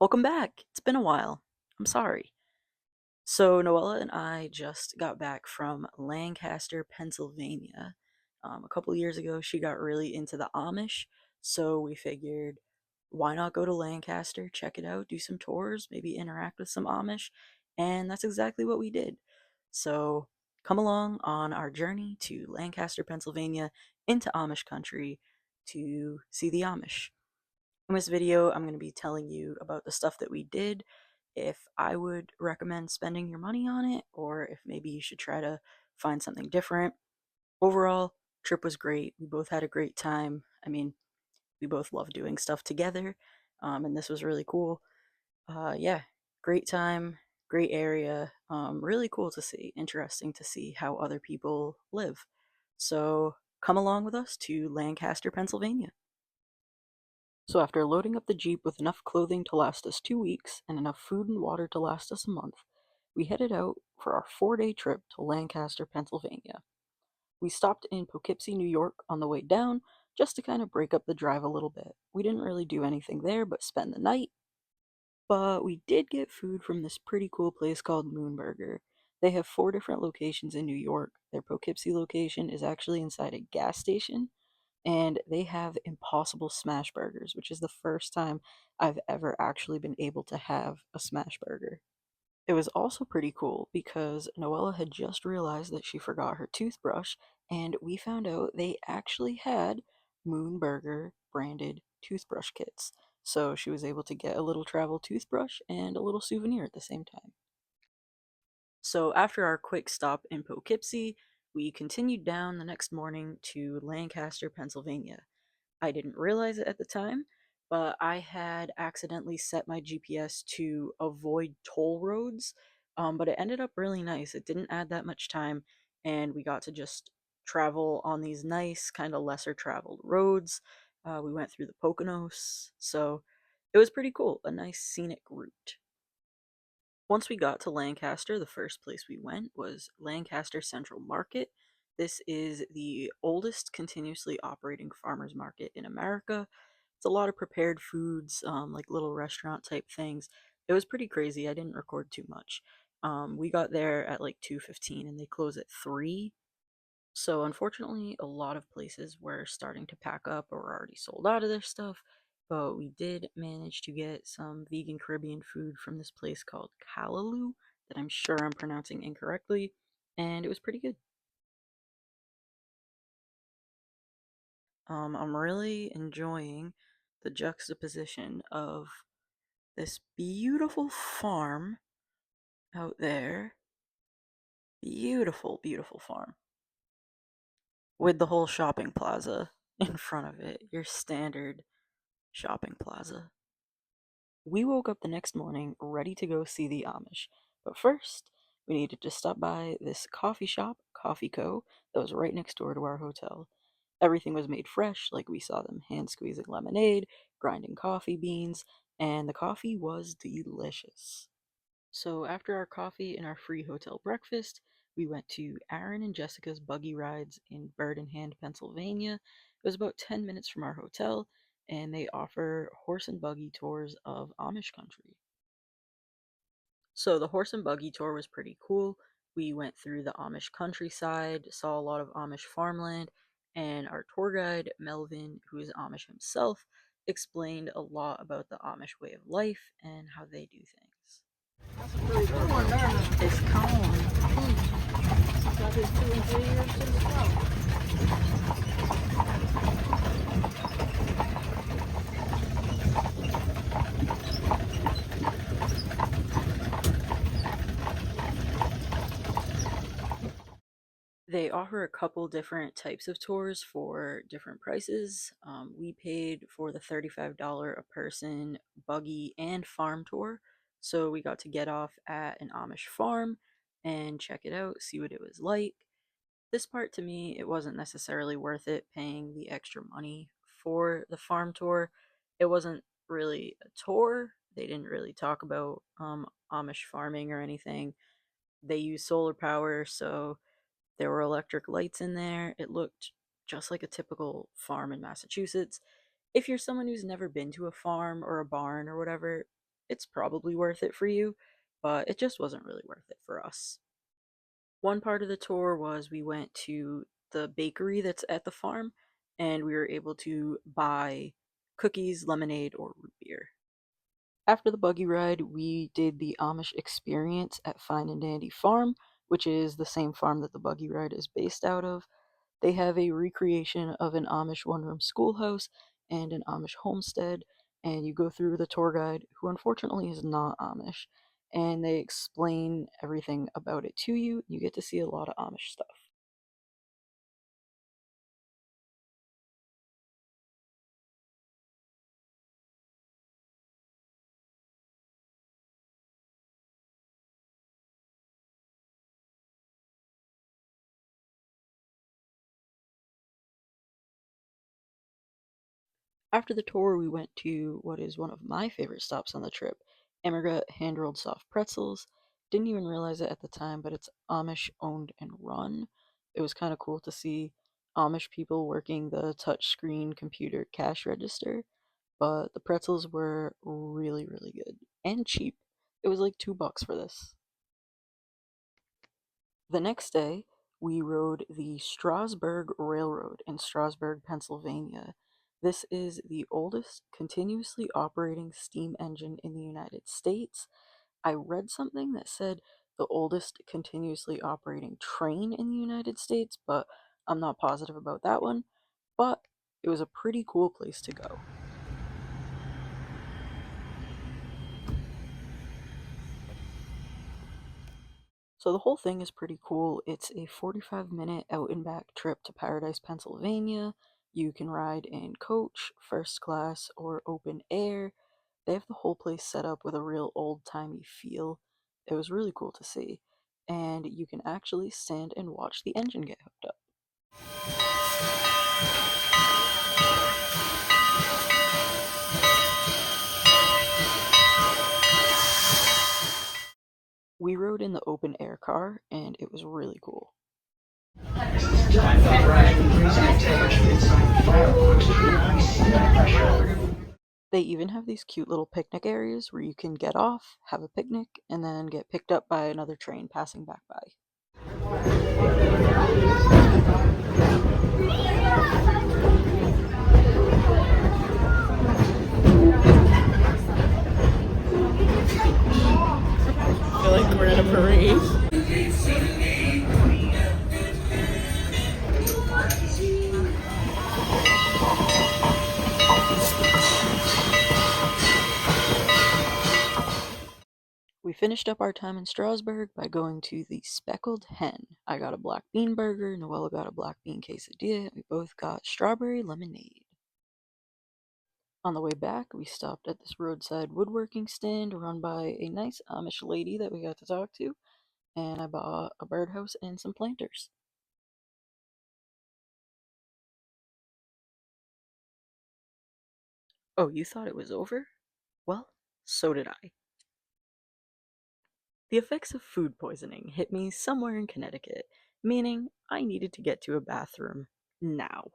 Welcome back. It's been a while. I'm sorry. So, Noella and I just got back from Lancaster, Pennsylvania. A couple years ago, she got really into the Amish, so we figured why not go to Lancaster, check it out, do some tours, maybe interact with some Amish, and that's exactly what we did. So, come along on our journey to Lancaster, Pennsylvania, into Amish Country to see the Amish. In this video, I'm going to be telling you about the stuff that we did, if I would recommend spending your money on it, or if maybe you should try to find something different. Overall, trip was great. We both had a great time. I mean, we both love doing stuff together, and this was really cool. Yeah, great time, great area, really cool to see. Interesting to see how other people live. So come along with us to Lancaster, Pennsylvania. So after loading up the Jeep with enough clothing to last us 2 weeks and enough food and water to last us a month, we headed out for our 4-day trip to Lancaster, Pennsylvania. We stopped in Poughkeepsie, New York on the way down just to kind of break up the drive a little bit. We didn't really do anything there but spend the night, but we did get food from this pretty cool place called Moonburger. They have 4 different locations in New York. Their Poughkeepsie location is actually inside a gas station, and they have Impossible Smash Burgers, which is the first time I've ever actually been able to have a smash burger. It was also pretty cool because Noella had just realized that she forgot her toothbrush, and we found out they actually had Moon Burger branded toothbrush kits. So she was able to get a little travel toothbrush and a little souvenir at the same time. So after our quick stop in Poughkeepsie, we continued down the next morning to Lancaster, Pennsylvania. I didn't realize it at the time, but I had accidentally set my GPS to avoid toll roads. But it ended up really nice. It didn't add that much time, and we got to just travel on these nice, kind of lesser traveled roads. We went through the Poconos, so it was pretty cool. A nice scenic route. Once we got to Lancaster, the first place we went was Lancaster Central Market. This is the oldest continuously operating farmers market in America. It's a lot of prepared foods, like little restaurant type things. It was pretty crazy. I didn't record too much. We got there at like 2:15 and they close at 3. So unfortunately, a lot of places were starting to pack up or were already sold out of their stuff, but we did manage to get some vegan Caribbean food from this place called Callaloo that I'm sure I'm pronouncing incorrectly, and it was pretty good. I'm really enjoying the juxtaposition of this beautiful farm out there. Beautiful, beautiful farm with the whole shopping plaza in front of it. Your standard shopping plaza. We woke up the next morning ready to go see the Amish, but first we needed to stop by this coffee shop, Coffee Co., that was right next door to our hotel. Everything was made fresh, like we saw them hand squeezing lemonade, grinding coffee beans, and the coffee was delicious. So after our coffee and our free hotel breakfast, we went to Aaron and Jessica's buggy rides in Bird in Hand, Pennsylvania. It was about 10 minutes from our hotel, and they offer horse and buggy tours of Amish country. So the horse and buggy tour was pretty cool. We went through the Amish countryside, saw a lot of Amish farmland, and our tour guide, Melvin, who is Amish himself, explained a lot about the Amish way of life and how they do things. It's cone. Got his 2 and 3 years to the They offer a couple different types of tours for different prices. We paid for the $35 a person buggy and farm tour, so we got to get off at an Amish farm and check it out, see what it was like. This part to me, it wasn't necessarily worth it paying the extra money for the farm tour. It wasn't really a tour. They didn't really talk about Amish farming or anything. They use solar power, so there were electric lights in there. It looked just like a typical farm in Massachusetts. If you're someone who's never been to a farm or a barn or whatever, it's probably worth it for you, but it just wasn't really worth it for us. One part of the tour was we went to the bakery that's at the farm, and we were able to buy cookies, lemonade, or root beer. After the buggy ride, we did the Amish Experience at Fine&Dandy Farm, which is the same farm that the buggy ride is based out of. They have a recreation of an Amish one room schoolhouse and an Amish homestead, and you go through with a tour guide who unfortunately is not Amish, and they explain everything about it to you. You get to see a lot of Amish stuff. After the tour, we went to what is one of my favorite stops on the trip, Immergut hand rolled soft pretzels. Didn't even realize it at the time, but it's Amish owned and run. It was kind of cool to see Amish people working the touchscreen computer cash register, but the pretzels were really, really good and cheap. It was like $2 for this. The next day, we rode the Strasburg Railroad in Strasburg, Pennsylvania. This is the oldest continuously operating steam engine in the United States. I read something that said the oldest continuously operating train in the United States, but I'm not positive about that one. But it was a pretty cool place to go. So the whole thing is pretty cool. It's a 45-minute out and back trip to Paradise, Pennsylvania. You can ride in coach, first class, or open air. They have the whole place set up with a real old-timey feel. It was really cool to see. And you can actually stand and watch the engine get hooked up. We rode in the open air car, and it was really cool. They even have these cute little picnic areas where you can get off, have a picnic, and then get picked up by another train passing back by. I feel like we're at a parade. We finished up our time in Strasburg by going to the Speckled Hen. I got a black bean burger, Noella got a black bean quesadilla, and we both got strawberry lemonade. On the way back, we stopped at this roadside woodworking stand run by a nice Amish lady that we got to talk to, and I bought a birdhouse and some planters. Oh, you thought it was over? Well, so did I. The effects of food poisoning hit me somewhere in Connecticut, meaning I needed to get to a bathroom now.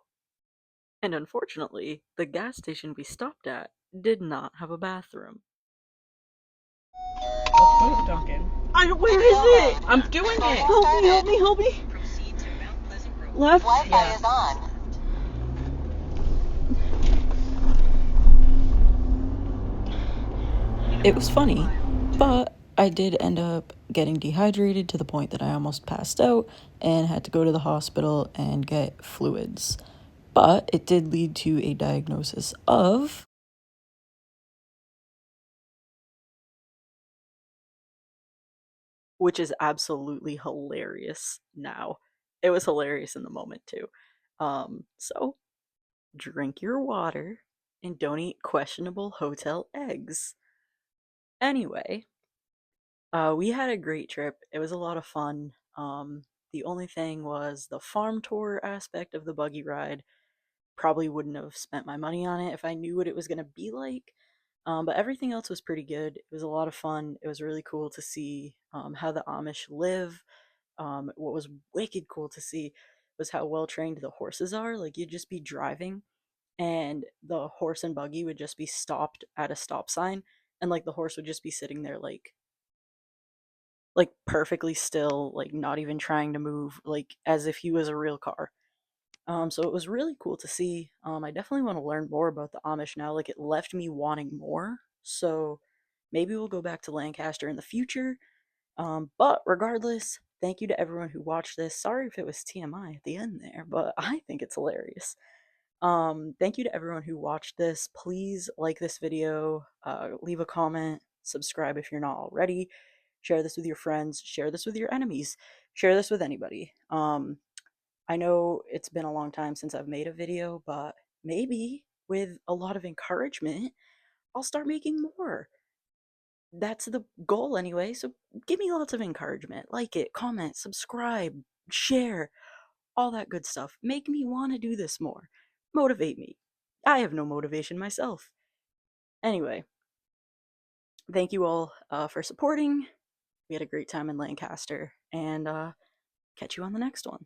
And unfortunately, the gas station we stopped at did not have a bathroom. Let's go, Duncan. Where is it? I'm doing it. Help me, help me. Left? Wi-Fi is on. It was funny, but I did end up getting dehydrated to the point that I almost passed out and had to go to the hospital and get fluids. But it did lead to a diagnosis of, which is absolutely hilarious now. It was hilarious in the moment too. So drink your water and don't eat questionable hotel eggs. Anyway, we had a great trip. It was a lot of fun. The only thing was the farm tour aspect of the buggy ride. Probably wouldn't have spent my money on it if I knew what it was going to be like. But everything else was pretty good. It was a lot of fun. It was really cool to see how the Amish live. What was wicked cool to see was how well trained the horses are. Like, you'd just be driving, and the horse and buggy would just be stopped at a stop sign, and like the horse would just be sitting there like perfectly still, like not even trying to move, like as if he was a real car. So it was really cool to see. I definitely want to learn more about the Amish now. Like it left me wanting more. So maybe we'll go back to Lancaster in the future. But regardless, thank you to everyone who watched this. Sorry if it was TMI at the end there, but I think it's hilarious. Thank you to everyone who watched this. Please like this video, leave a comment, subscribe if you're not already. Share this with your friends, share this with your enemies, share this with anybody. I know it's been a long time since I've made a video, but maybe with a lot of encouragement, I'll start making more. That's the goal anyway, so give me lots of encouragement. Like it, comment, subscribe, share, all that good stuff. Make me want to do this more. Motivate me. I have no motivation myself. Anyway, thank you all for supporting. We had a great time in Lancaster, and catch you on the next one.